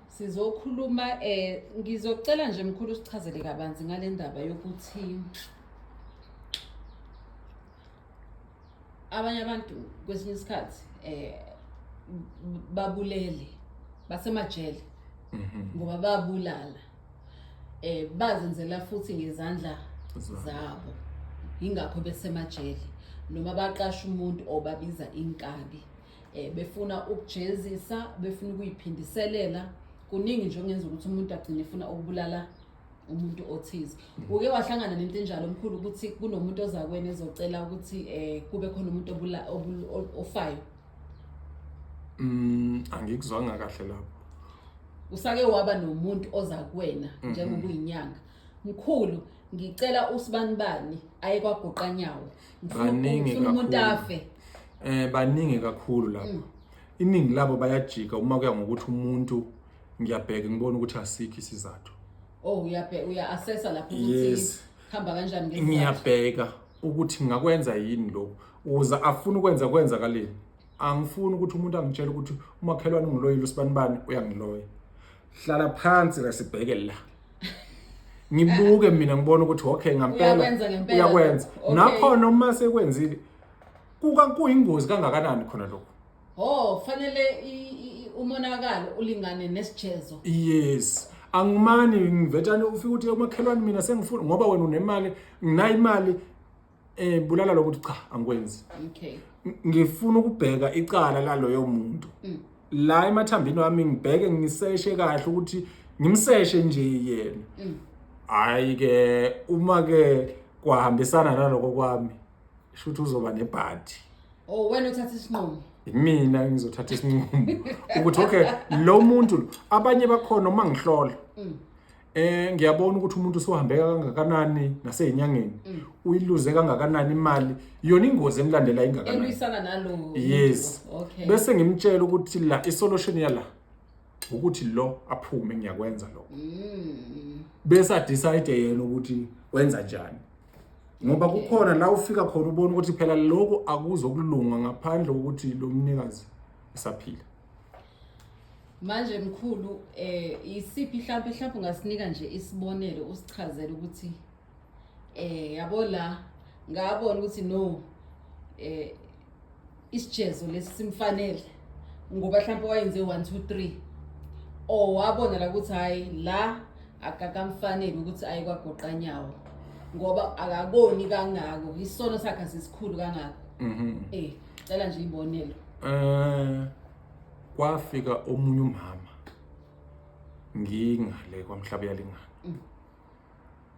Sizokhuluma ngizocela nje mkhulu usichazele kabanzi ngale ndaba yokuthi abanye abantu kwesinye isikhathi babulele basemajele ngoba babulala bazenzela futhi ngezandla zabo ingakho besemajele noma baqasha umuntu obabiza inkabi befuna ukujezisa befuna ukuyiphindiselela kuningi nje ongenza ukuthi umuntu agcine efuna ukubulala umuntu othize. Uke wahlangana nento enjalo omkhulu ukuthi kunomuntu ozakwena ezocela ukuthi kube khona umuntu ofayo? Angikuzwanga kahle lapho. Usake waba nomuntu ozakwena njengoba uyinyanga. Mkhulu ngicela usibanibani aye kwaGoqanyawo. Ngifuna umuntu afe. Baningi kakhulu lapho. Iningi labo bayajika uma kuya ngokuthi umuntu ngiyabheka ngibona ukuthi asikho isizathu. Uya assessa lapho ukuthi khamba kanjani ngesizathu. Ngiyabheka ukuthi ngakwenza yini lokho. Uza afuna ukwenza kaleni. Angifuni ukuthi umuntu angitshele ukuthi umakhelwane ngiloyile usibanibani uyangiloya. Hlala phansi la sibheke la. Ngibuke mina ngibona ukuthi okay ngempela uyakwenza. Nakhona uma sekwenzile kuyingozi kangakanani khona lokho. Fanele umonakalo ulingane nesijezo. Yes. Angimani ngivethane ufika uthi umakhelwane mina sengifuna ngoba wena unemali nginayo imali bulala lokuthi cha angikwenzi. Okay. Ngifuna ukubheka icala laloyo muntu. La emathambini wami ngibheke ngiseshe kahle ukuthi ngimseshe nje yena. Hayi ke uma ke kwahambisana naloko kwami shuthi uzoba nebhadi. Wena uthatha isinqumo. Mina ngizothatha isinqumo ukuthi okay lo muntu abanye bakhona uma ngihlola ngiyabona ukuthi umuntu usohambeka kangakanani nasezinyangeni uyiluze kangakanani imali yona ingozi emlandela ingakanani elwisana nalo. Yes. Okay. Bese ngimtshela ukuthi la isolution yala ukuthi lo aphume ngiyakwenza lo. Bese decide yena ukuthi wenza njani. Ngoba kukhona la ufika khona ubona ukuthi phela lokho akuzokulunga ngaphandle ukuthi lo mnikazi esaphila. Manje mkhulu isiphi mhlawumbe ungasinika nje isibonelo usichazele ukuthi yabo la ngabona ukuthi no isijezo lesimfanele ngoba mhlawumbe wayenze 1 2 3 wabona la ukuthi hayi la akakamfanele ukuthi aye kwaGoqanyawo ngoba akaboni kangako isono sakhe sisikhulu kangako. Cela nje ibonelo. Kwafika omunye umama ngingale kwaMhlaba yalingana.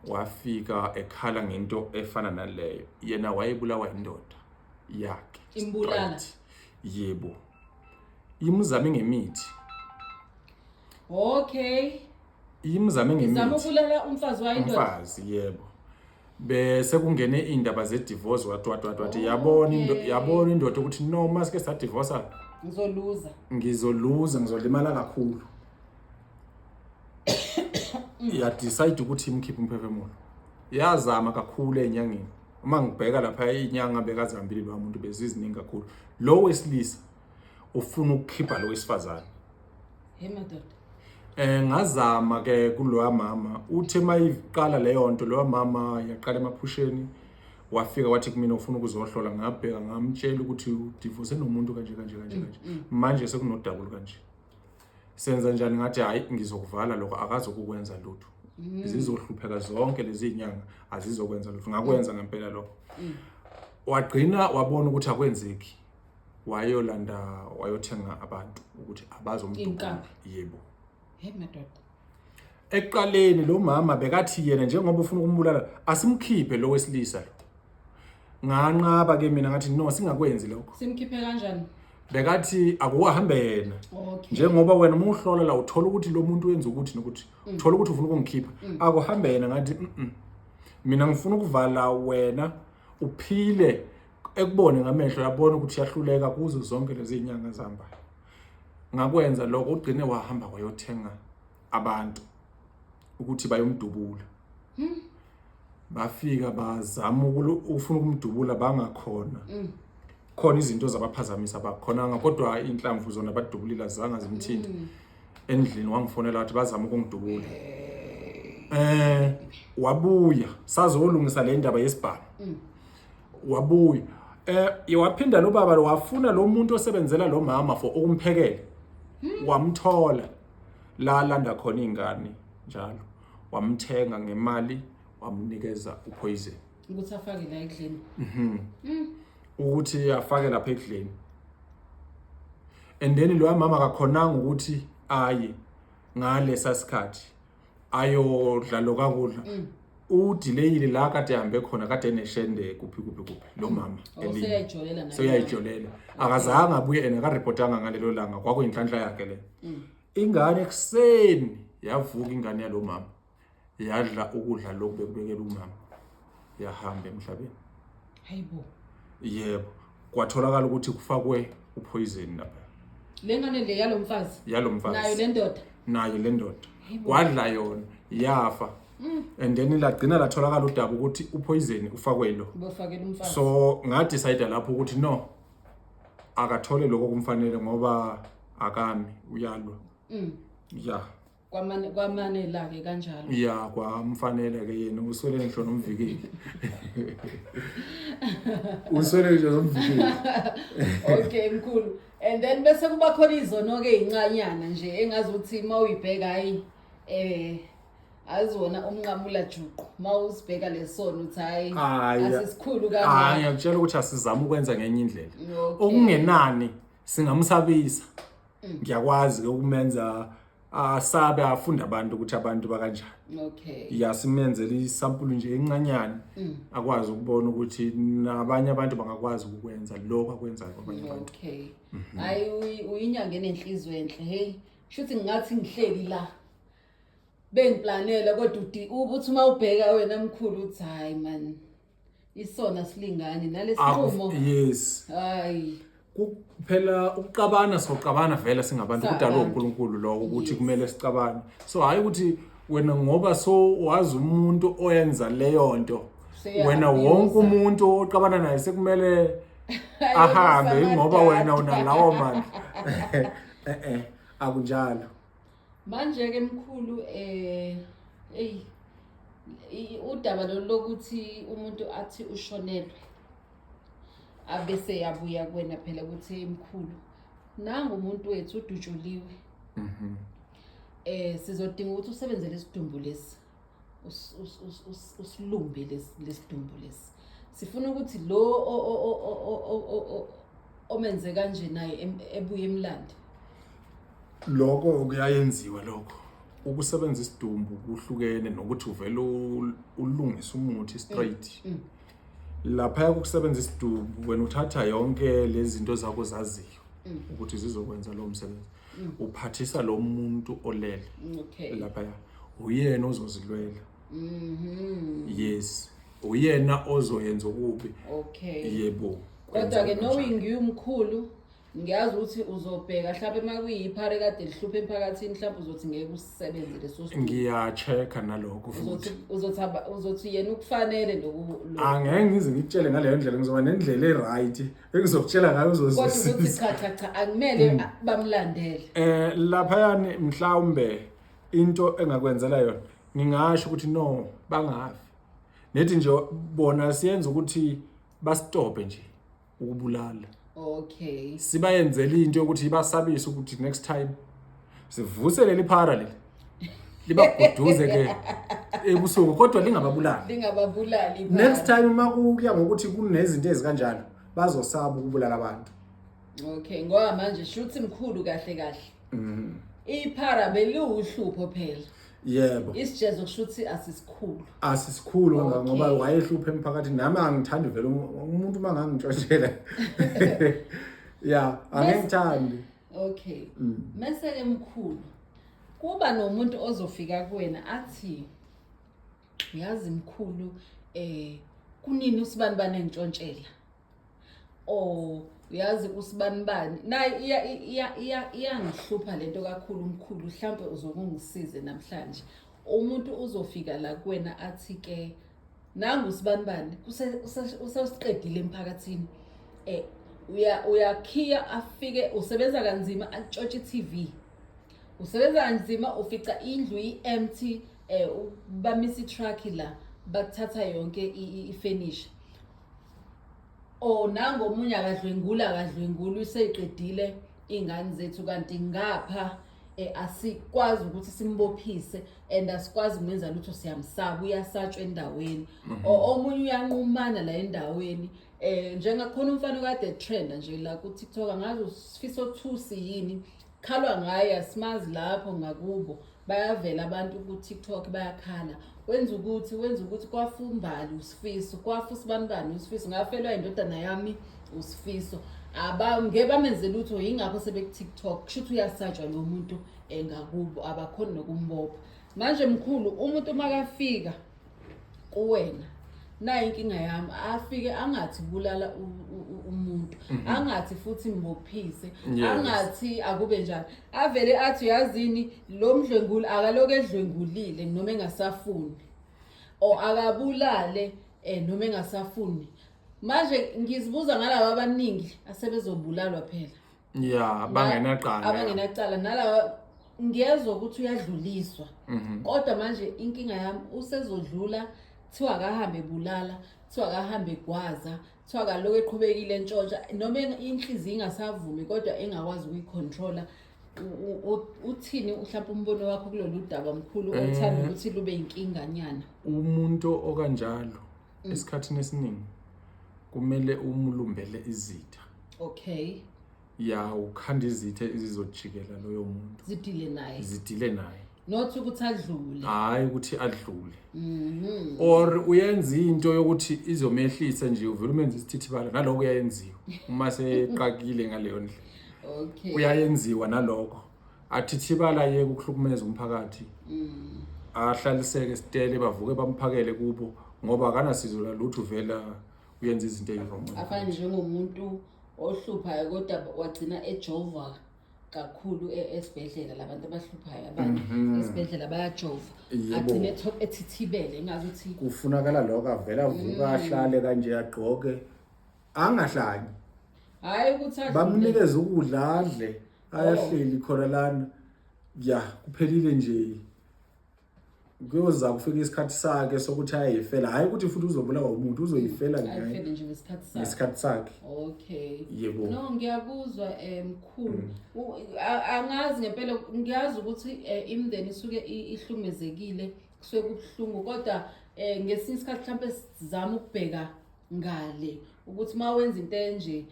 Wafika ekhala ngento efana naleyo. Yena wayebulawa indoda yakhe. Imbulala. Yebo. Imzame ngemithi. Okay. Imzame ngemithi. Izama ukulala umfazi wayindoda. Umfazi yebo. Bese kungene indaba ze divorce wathi yabona indoda ukuthi no masike sa divorce ngizolimala kakhulu. Ya decide ukuthi imkhiphe umphefumulo. Yazama kakhulu enyangeni. Uma ngibheka lapha inyanga bekazihambile lo muntu beziziningi kakhulu. Lo wesilisa ufuna ukukhipha lo wesifazane. Madoda. Ngazama ke kuloya mama uthe mayiqala leyo nto loya mama yaqala emaphusheni wafika wathi kumina ufuna ukuzohlola ngabheka ngamtshela ukuthi udivorce nomuntu kanje manje sekunodabula kanje senza njani ngathi hayi ngizokuvala lokho akazokukwenza lutho izizohlupheka zonke lezi inyanga azizokwenza lutho ngakwenza ngempela lokho wagcina wabona ukuthi akwenzeki wayothenga abantu ukuthi abazomdubula. Yebo. Madoda. Eqaleni lo mama bekathi yena njengoba ufuna ukumbulala asimkhiphe lo wesilisa lo. Nganqaba ke mina ngathi no singakwenzi lokho. Simkhiphe kanjani? Bekathi akuhambe yena. Okay. Njengoba wena uma uhlola la uthola ukuthi lo muntu wenza ukuthi nokuthi uthola ukuthi ufuna ukungikhipha akuhambe yena ngathi mina ngifuna ukuvala wena uphile ekubone ngamehlo yabona ukuthi yahluleka kuzo zonke lezi inyanga zihamba. Ngakwenza lokho ugcine wahamba wayothenga abantu ukuthi bayomdubula. Bafika bazama ufuna ukumdubula bangakhona. Khona izinto zabaphazamisa bakhona kodwa inhlamvu zona badubulila zanga zimthinta. endlini wangifonela wathi bazama ukungidubula. Wabuya sazolungisa le ndaba yesibhamu. Wabuya waphinda lo baba wafuna lo muntu osebenzela lo mama for ukumphekela. Wamthola la landa khona ingane njalo. Wamthenga ngemali wamnikeza upoison. Ukuthi afake la ekudleni. Ukuthi afake lapha ekudleni. And then lo mama akakhonanga ukuthi aye ngalesa sikhathi ayodla lokakudla. Udelayile la kade hambe khona kade eneshende kuphi lo mama eliyayijolela naye. Seyayijolela. Akazange abuye ena ka reportanga ngalelo langa kwakuyinhlanhla yakhe le. Ingane ekseni yavuka ingane yalo mama. Yadla ukudla lokhu bekubekela umama. Yahamba emhlabeni. Hayibo. Yebo. Kwatholakala ukuthi kufakwe upoison lapha. Lengane le yalomfazi. Nayo le ndoda. Kwadla yona yafa. And then lagcina latholakala udaba ukuthi upoison ufakwe lo. Bofakela umfazi. So nga decide lapho ukuthi no akathole lokho kumfanele ngoba akami uyalwa. Yeah. Kwamane la ke kanjalo. Yeah, kwamfanele ke yena uswele ngisho nomvikeli. Uswele ngisho nomvikeli. Okay mkhulu. And then bese kuba khona izono ke incanyana nje engazuthi mawuyibheka hayi azona umnqamula juqu mawusibheka lesono uthi hayi asisikhulu kangaka. Hayi ngiyakutshela ukuthi asizama ukwenza ngenye indlela. Okungenani singamsabisa. Ngiyakwazi ke ukumenza asabe afunda abantu ukuthi abantu bakanjani. Okay. Yasimenzele isampulu nje encanyana akwazi ukubona ukuthi nabanye abantu bangakwazi ukwenza lokho akwenzayo kwabanye abantu. Okay. Hayi uyinyanga enenhliziyo enhle. Hey, shuthi ngathi ngihleli la. Bengiplanela kodwa ubuthi uma ubheka wena mkhulu uthi hayi man. Isona silingani nalesinqumo. Yes. Hayi. Kuphela ukucabana vele singabantu kudala uNkulunkulu lo ukuthi kumele sicabane. So hayi ukuthi wena ngoba so wazi umuntu oyenza leyo nto wena wonke umuntu oqabana naye sekumele ahambe ngoba wena unalawo manje. Akunjalo. Manje ke mkhulu udaba lokuthi umuntu athi ushonelwe abese yabuya kuwena phela ukuthi emkhulu nangu umuntu wethu udutshuliwe. Sizodinga ukuthi usebenzele isidumbu lesi usilumbe lesidumbu lesi. Sifuna ukuthi lo omenze kanje naye ebuye emlandi. Lokho kuyayenziwa lokho. Ukusebenza isidumbu kuhlukene nokuthi uvele ulungise umuthi straight. Lapha ukusebenza isidumbu wena uthatha yonke lezi zinto zakho zaziyo ukuthi zizokwenza lo msebenzi. Uphathisa lo muntu olele. Okay. Lapha uyena ozozilwela. Yes. Uyena ozoyenza ukubi. Okay. Yebo. Kodwa ke knowing umkhulu ngiyazi ukuthi uzobheka mhlawumbe makuyiphare kade lihluphe emphakathini mhlawumbe uzothi ngeke usisebenze leso sidumbu. Ngiya-checka nalokho futhi. Uzothi yena ukufanele lokho. Angeke ngize ngikutshele ngaleyo ndlela ngizoba nendlela eright engizokutshela ngayo uzozisiza. Kodwa ukuthi cha akumele bamlandele. Lapha yani mhlawumbe into engakwenzela yona ngingasho ukuthi no bangafi. Nethi nje bona siyenza ukuthi bastophe nje ukubulala. Okay. Sibayenzele into yokuthi basabise ukuthi next time sivuse leli phara leli. Libaguduze ke ebusuku kodwa lingababulali. Next time makuya ngokuthi kunezinto ezikanjalo bazosaba ukubulala abantu. Okay, ngoba manje shuthi mkhulu kahle. Iphara beliwuhlupho phela. Yebo. Isijezo kushuthi asisikhulu. Asisikhulu ngoba wayehluphe emphakathini nami angithandi vele umuntu mangangitshoshela. Yeah, angithandi. Okay. Mase ke mkhulu. Kuba nomuntu ozofika kuwena athi yazi mkhulu kunini usibani banentshontshela. Uyazi usibani bani nayi iyangihlupha lento kakhulu mkhulu mhlambe uzokungisize namhlanje. Umuntu uzofika la kuwena athi ke nangu usibani bani usasiqedile emphakathini. Uyakhiya afike usebenza kanzima atshotshwe TV. usebenza kanzima ufica indlu i-empty bamisa i-truck la bathatha yonke i-furniture nangomunye akadlwengula useyiqedile ingane zethu kanti ngapha asikwazi ukuthi simbophise and asikwazi ukwenza lutho siyamsaba uyasatshwa endaweni omunye uyanqumana la endaweni njengakhona umfana kade trend nje la ku TikTok angazi usifiso thusi yini khalwa ngaye asimazi lapho ngakubo bayavela abantu ku TikTok bayakhala wenza ukuthi kwafumbali usifiso kwafusibani usifiso ngafelwa indodana yami usifiso ngeke bamenze lutho yingakho sebeku TikTok kusho ukuthi uyasatshwa lo muntu ngakubo abakhona nokumbopha manje mkhulu umuntu makafika kuwena nayi inkinga yami afike angathi bulala umuntu angathi futhi mbophise angathi akube njani avele athi yazini lo mdlwenguli akaloke edlwengulile noma engasafuni akabulale noma engasafuni manje ngizibuza ngalabo abaningi asebezobulalwa phela abangenaqala nalabo ngiyezwa ukuthi uyadluliswa kodwa manje inkinga yami usezodlula thiwa akahambe bulala thiwa akahambe gwaza thiwa akaloku eqhubekile entshontsha noma inhliziyo ingasavumi kodwa engakwazi ukuyicontrola uthini mhlawumbe umbono wakho kulolu daba mkhulu othanda ukuthi lube inkinganyana umuntu okanjalo esikhathini esiningi kumele umulumbele izitha okay ya ukhanda izitha ezizojikela loyo muntu zidile naye not ukuthi adlule hayi ukuthi adlule or uyenza into yokuthi izomehlisa nje uvela umenza isithithibala naloko uyayenziwa uma seqakile ngaleyo ndlela okay uyayenziwa naloko athithibala yeke ukuhlukumeza umphakathi ahlaliseke stele bavuke bamphakele kubo ngoba akanasizo lutho vela uyenza izinto ezirong afanye njengomuntu ohluphayo kodwa wagcina ejova kakhulu esibhedlela labantu abahluphayo abanye esibhedlela bayajova agcine ethithibele ngazuthi kufunakala lokho avela avuka ahlale kanje agqoke angahlanye hayi ukuthi bamnikeza ukudla adle ayahleli khona lana ya kuphelile nje kuyoza kufika isikhathi sakhe sokuthi ayefela hayi ukuthi futhi uzobulawa umuntu uzoyifela nje ngesikhathi sakhe okay yebo no ngiyakuzwa mkhulu angazi ngempela ngiyazi ukuthi imndeni isuke ihlumezekile kusuke kubhlungu kodwa ngesinye isikhathi mhlawumbe sizama ukubheka ngale ukuthi mawenza into enje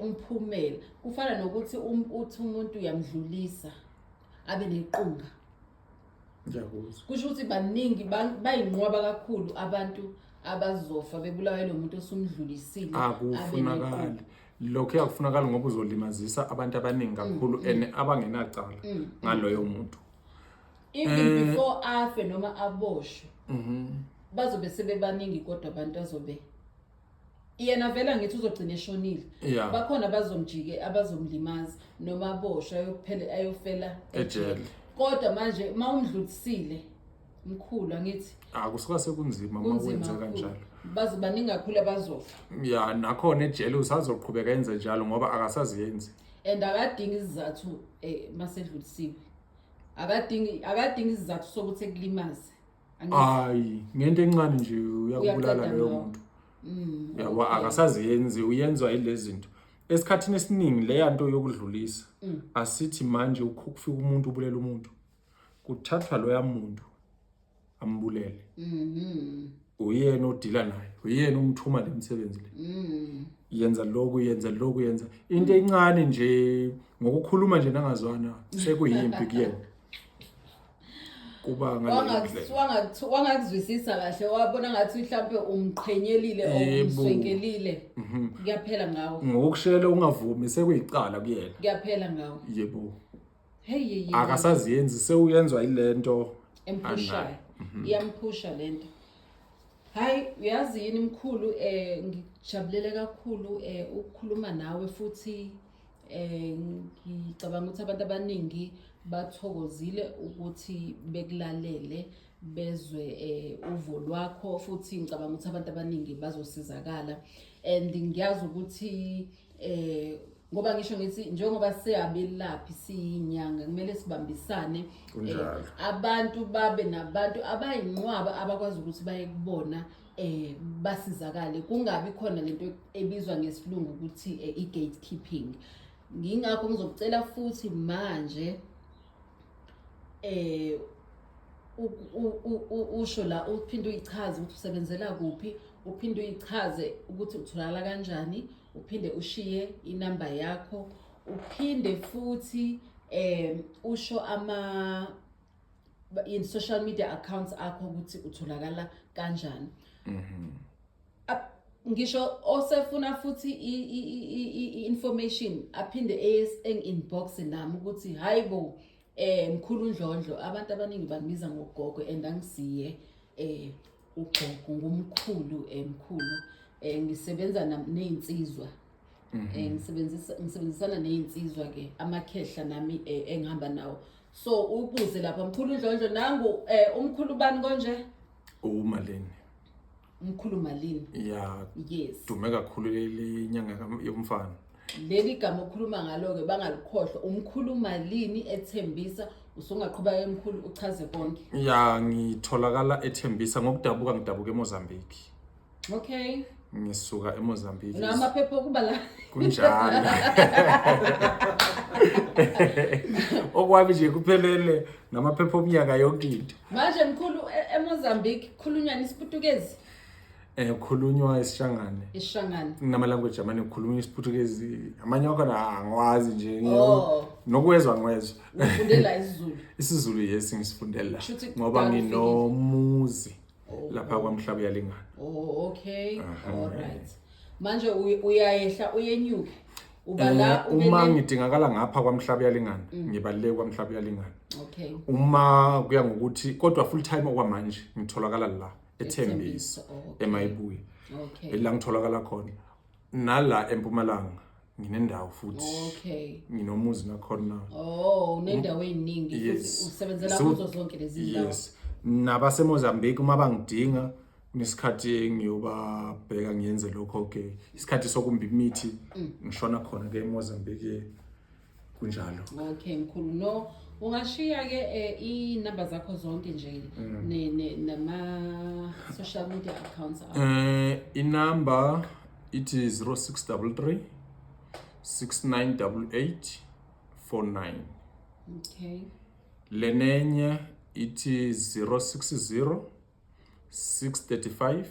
umphumela kufana nokuthi uthi umuntu uyamdlulisa abe nequnga ngiyakuzwa kusho ukuthi baningi bayinqwaba kakhulu abantu abazofa bebulawa lo muntu osumdlulisile akufunakala lokho yakufunakala ngoba uzolimazisa abantu abaningi kakhulu abangenacala ngaloyo muntu even before afe noma aboshwe bazobe sebebaningi kodwa abantu azobe yena vela ngithi uzogcina eshonile bakhona bazomjike abazomlimaza noma aboshwe ayofela ejele kodwa manje mawumdlulisile mkhulu angithi akusuka sekunzima makwenza kanjalo baningi kakhulu abazofa ya nakhona ejele usazoqhubeka yenze njalo ngoba akasaziyenzi and akadingi izizathu masedlulisiwe akadingi izizathu sokuthi ekulimaze hayi ngento encane nje uyakubulala loyo muntu yabo akasaziyenzi uyenzwa ilezi zinto esikhathini esiningi le yanto yokudlulisa asithi manje ukufika umuntu ubulela umuntu kuthathwa lo yamuntu ambulele uyena odila naye uyena umthuma lemsebenzi le yenza into encane nje ngokukhuluma nje nangazwana sekuyimpi kuyena kuba wangakuzwisisa kahle wabona ngathi mhlawumbe umqhenyelile or umswengelile kuyaphela ngawo ngokushela ungavumi sekuyicala kuyena kuyaphela ngawo yebo hey akasaziyenzi sewuyenzwa ilento emphushayo iyamphusha lento hayi uyazi yini mkhulu ngijabulele kakhulu ukukhuluma nawe futhi ngicabanga ukuthi abantu abaningi bathokozile ukuthi bekulalele bezwe uvo lwakho futhi ngicabanga ukuthi abantu abaningi bazosizakala and ngiyazi ukuthi ngoba ngisho ngithi njengoba siyabelaphi siyinyanga kumele sibambisane abantu babe nabantu abayinqwaba abakwazi ukuthi baye kubona basizakale kungabi khona lento ebizwa ngesilungu ukuthi i-gatekeeping. Ngingakho ngizokucela futhi manje usho la uphinde uyichaze ukuthi usebenzela kuphi, uphinde uyichaze ukuthi utholakala kanjani, uphinde ushiye inamba yakho, uphinde futhi usho in social media accounts akho ukuthi utholakala kanjani. Ngisho osefuna futhi information aphinde inbox nami ukuthi hayibo mkhulu Ndlondlo, abantu abaningi bangibiza ngogogo and angisiye ugogo ngumkhulu mkhulu. Ngisebenza nezinsizwa ngisebenzisana nezinsizwa ke amakhehla nami engihamba nawo. So ubuze lapha mkhulu Ndlondlo nangu umkhulu bani konje? Umalini. Umkhulu Malini. Yeah. Yes. Dume kakhulu lenyanga yomfana. Leli gama okhuluma ngalo ke bangalikhohlwa umkhulu Malini eThembisa. Usungaqhubeka emkhulu uchaze konke. Yeah, ngitholakala eThembisa ngokudabuka ngidabuka eMozambique. Okay. Ngisuka eMozambique. Namaphepha kuba la. Kunjalo. Okwabi nje kuphelele namaphepha omnyaka yonke into. Manje mkhulu eMozambique khulunywa isiPutukezi. Khulunywa isishangane. Isishangane. Kunama language amanye kukhulunywa isiPutukezi. Amanye akhona angwazi nje nokwezwa ngwezwa. Ufundela isiZulu. IsiZulu yes ngisifundela ngoba nginomuzi lapha kwaMhlaba yaLingana. Okay. All right. Manje uyayehla uyenyuke. Ubala uma ngidingakala ngapha kwaMhlaba yaLingana ngibaleke kwaMhlaba yaLingana. Okay. Uma kuya ngokuthi kodwa full time okwamanje ngitholakala la eThembisa eMayibuye. Okay. La ngitholakala khona nala eMpumalanga nginendawo futhi. Okay. Nginomuzi nakhona. Unendawo eziningi futhi usebenzela kuzo zonke lezi ndawo. Yes. Nabase Mozambique uma bangidinga kunesikhathi ngiyobabheka ngiyenze lokho ke isikhathi sokumba imithi ngishona khona ke eMozambique kunjalo. Okay mkhulu no ungashiya ke inamba zakho zonke nje nama social media accounts inamba it is 0633 6988 49. Okay. Lenenye it is 060 635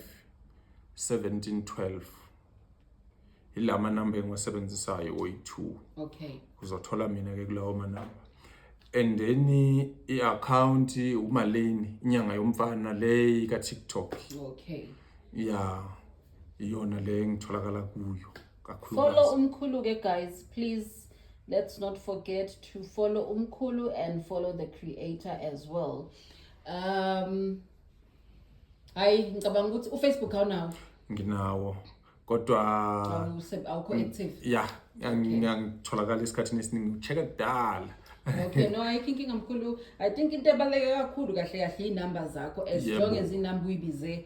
1712. Ilama number engiwasebenzisayo oyi2. Okay. Uzothola mina ke kulawo manamba. And then i-account umalini inyanga yomfana le ka TikTok. Okay. Yeah. Iyona le ngitholakala kuyo kakhulu. Follow umkhulu ke guys, please. Let's not forget to follow umkhulu and follow the creator as well. Ngicabanga ukuthi uFacebook awunawo. Nginawo. Kodwa awukho active. Yeah, ngitholakala isikhathi esiningi ucheck kudala. Okay, no, I think ngamkhulu, I think into ebaleka kakhulu kahle inamba zakho as long as inamba uyibize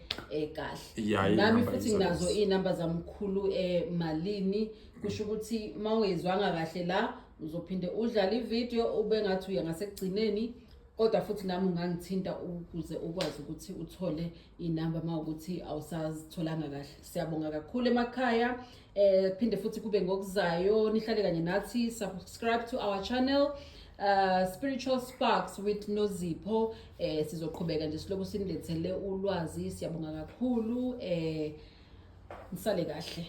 kahle. Nami futhi nginazo inamba zamkhulu Malini kusho ukuthi mawungezwanga kahle la uzophinde udlala ivideo ube ngathi uya ngasekugcineni kodwa futhi nami ungangithinta ukuze ukwazi ukuthi uthole inamba mawukuthi awusazitholanga kahle. Siyabonga kakhulu emakhaya. Phinde futhi kube ngokuzayo nihlale kanye nathi, subscribe to our channel Spiritual Sparks with Nozipho. Sizoqhubeka nje siloku sinilethele ulwazi. Siyabonga kakhulu. Nisale kahle.